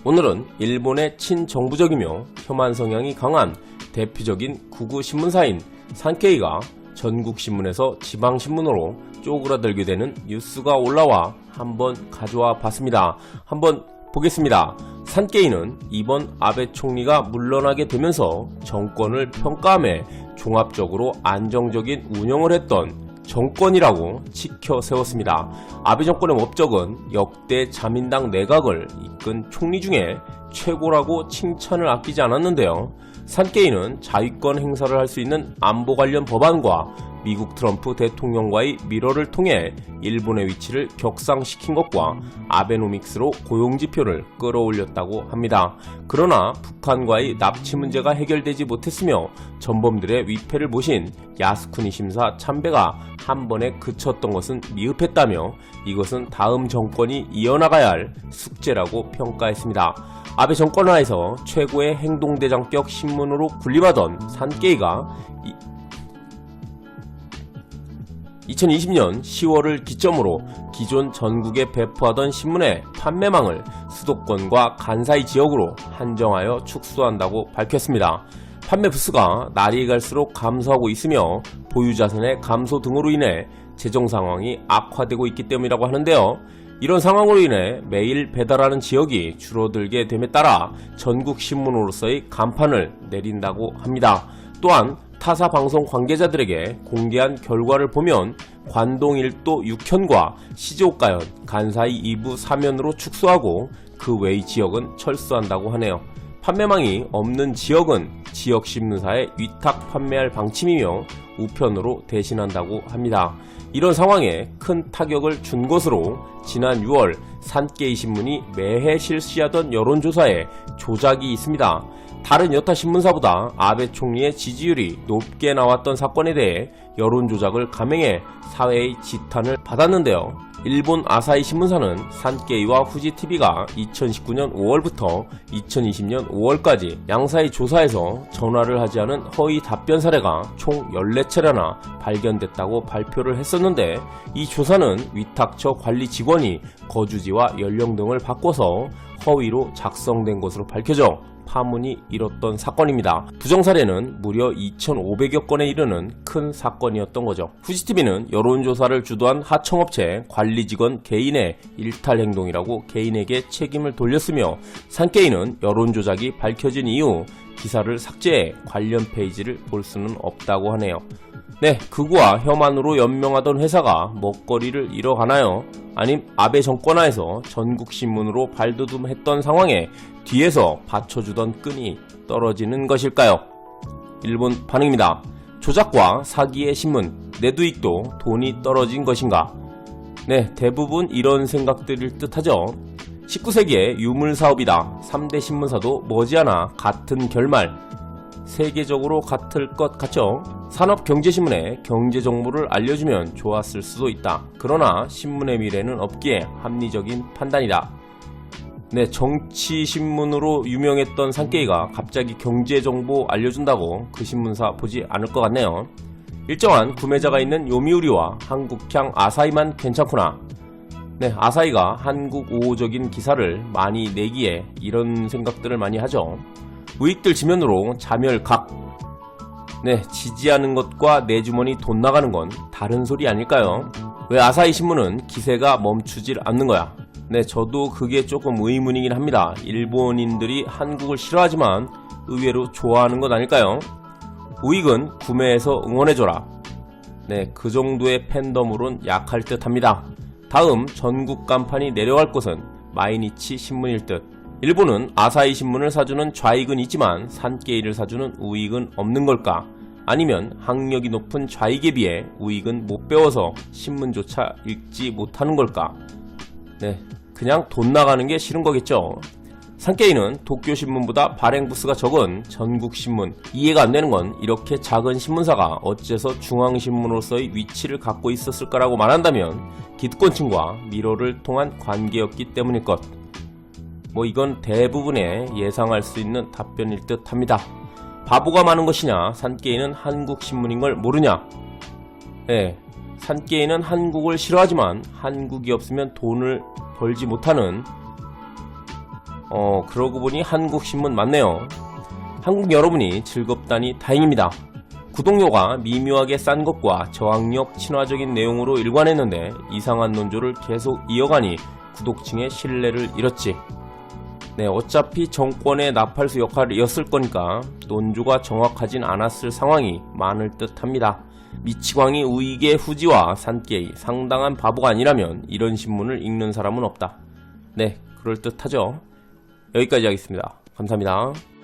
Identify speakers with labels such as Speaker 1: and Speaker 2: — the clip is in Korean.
Speaker 1: 오늘은 일본의 친정부적이며 혐한 성향이 강한 대표적인 구구 신문사인 산케이가 전국신문에서 지방신문으로 쪼그라들게 되는 뉴스가 올라와 한번 가져와 봤습니다. 한번 보겠습니다. 산케이는 이번 아베 총리가 물러나게 되면서 정권을 평가함에 종합적으로 안정적인 운영을 했던 정권이라고 치켜 세웠습니다. 아베 정권의 업적은 역대 자민당 내각을 이끈 총리 중에 최고라고 칭찬을 아끼지 않았는데요. 산케이는 자위권 행사를 할 수 있는 안보 관련 법안과 미국 트럼프 대통령과의 미러를 통해 일본의 위치를 격상시킨 것과 아베노믹스로 고용지표를 끌어올렸다고 합니다. 그러나 북한과의 납치 문제가 해결되지 못했으며 전범들의 위패를 모신 야스쿠니 심사 참배가 한 번에 그쳤던 것은 미흡했다며 이것은 다음 정권이 이어나가야 할 숙제라고 평가했습니다. 아베 정권 하에서 최고의 행동대장격 신문으로 군림하던 산케이가 2020년 10월을 기점으로 기존 전국에 배포하던 신문의 판매망을 수도권과 간사이 지역으로 한정하여 축소한다고 밝혔습니다. 판매 부수가 날이 갈수록 감소하고 있으며 보유자산의 감소 등으로 인해 재정 상황이 악화되고 있기 때문이라고 하는데요. 이런 상황으로 인해 매일 배달하는 지역이 줄어들게 됨에 따라 전국 신문으로서의 간판을 내린다고 합니다. 또한 타사 방송 관계자들에게 공개한 결과를 보면 관동 1도 6현과 시즈오카현, 간사이 2부 3현으로 축소하고 그 외의 지역은 철수한다고 하네요. 판매망이 없는 지역은 지역신문사에 위탁 판매할 방침이며 우편으로 대신한다고 합니다. 이런 상황에 큰 타격을 준 것으로 지난 6월 산케이 신문이 매해 실시하던 여론조사에 조작이 있습니다. 다른 여타 신문사보다 아베 총리의 지지율이 높게 나왔던 사건에 대해 여론조작을 감행해 사회의 지탄을 받았는데요. 일본 아사히 신문사는 산케이와 후지TV가 2019년 5월부터 2020년 5월까지 양사의 조사에서 전화를 하지 않은 허위 답변 사례가 총 14차례나 발견됐다고 발표를 했었는데, 이 조사는 위탁처 관리 직원이 거주지와 연령 등을 바꿔서 허위로 작성된 것으로 밝혀져 파문이 일었던 사건입니다. 부정사례는 무려 2,500여 건에 이르는 큰 사건이었던 거죠. 후지TV는 여론조사를 주도한 하청업체 관리직원 개인의 일탈 행동이라고 개인에게 책임을 돌렸으며, 산케이는 여론조작이 밝혀진 이후 기사를 삭제해 관련 페이지를 볼 수는 없다고 하네요. 네, 극우와 혐한으로 연명하던 회사가 먹거리를 잃어가나요? 아님 아베 정권 하에서 전국신문으로 발돋움했던 상황에 뒤에서 받쳐주던 끈이 떨어지는 것일까요? 일본 반응입니다. 조작과 사기의 신문, 내두익도 돈이 떨어진 것인가? 네, 대부분 이런 생각들일 듯하죠. 19세기의 유물사업이다. 3대 신문사도 머지않아 같은 결말, 세계적으로 같을 것 같죠? 산업경제신문에 경제정보를 알려주면 좋았을 수도 있다. 그러나 신문의 미래는 없기에 합리적인 판단이다. 네, 정치신문으로 유명했던 산케이가 갑자기 경제정보 알려준다고 그 신문사 보지 않을 것 같네요. 일정한 구매자가 있는 요미우리와 한국향 아사히만 괜찮구나. 네, 아사히가 한국 우호적인 기사를 많이 내기에 이런 생각들을 많이 하죠. 우익들 지면으로 자멸각. 네, 지지하는 것과 내 주머니 돈 나가는 건 다른 소리 아닐까요? 왜 아사히 신문은 기세가 멈추질 않는 거야? 네, 저도 그게 조금 의문이긴 합니다. 일본인들이 한국을 싫어하지만 의외로 좋아하는 것 아닐까요? 우익은 구매해서 응원해줘라. 네, 그 정도의 팬덤으론 약할 듯 합니다. 다음 전국 간판이 내려갈 곳은 마이니치 신문일 듯. 일본은 아사히 신문을 사주는 좌익은 있지만 산케이를 사주는 우익은 없는 걸까? 아니면 학력이 높은 좌익에 비해 우익은 못 배워서 신문조차 읽지 못하는 걸까? 네, 그냥 돈 나가는 게 싫은 거겠죠. 산케이는 도쿄신문보다 발행 부수가 적은 전국신문. 이해가 안 되는 건 이렇게 작은 신문사가 어째서 중앙신문으로서의 위치를 갖고 있었을까라고 말한다면 기득권층과 미러를 통한 관계였기 때문일 것. 이건 대부분의 예상할 수 있는 답변일 듯 합니다. 바보가 많은 것이냐, 산케이는 한국 신문인 걸 모르냐? 네, 산케이는 한국을 싫어하지만 한국이 없으면 돈을 벌지 못하는 그러고 보니 한국신문 맞네요. 한국 여러분이 즐겁다니 다행입니다. 구독료가 미묘하게 싼 것과 저항력 친화적인 내용으로 일관했는데 이상한 논조를 계속 이어가니 구독층의 신뢰를 잃었지. 네, 어차피 정권의 나팔수 역할이었을 거니까 논조가 정확하진 않았을 상황이 많을 듯 합니다. 미치광이 우익의 후지와 산케이 상당한 바보가 아니라면 이런 신문을 읽는 사람은 없다. 네, 그럴듯하죠. 여기까지 하겠습니다. 감사합니다.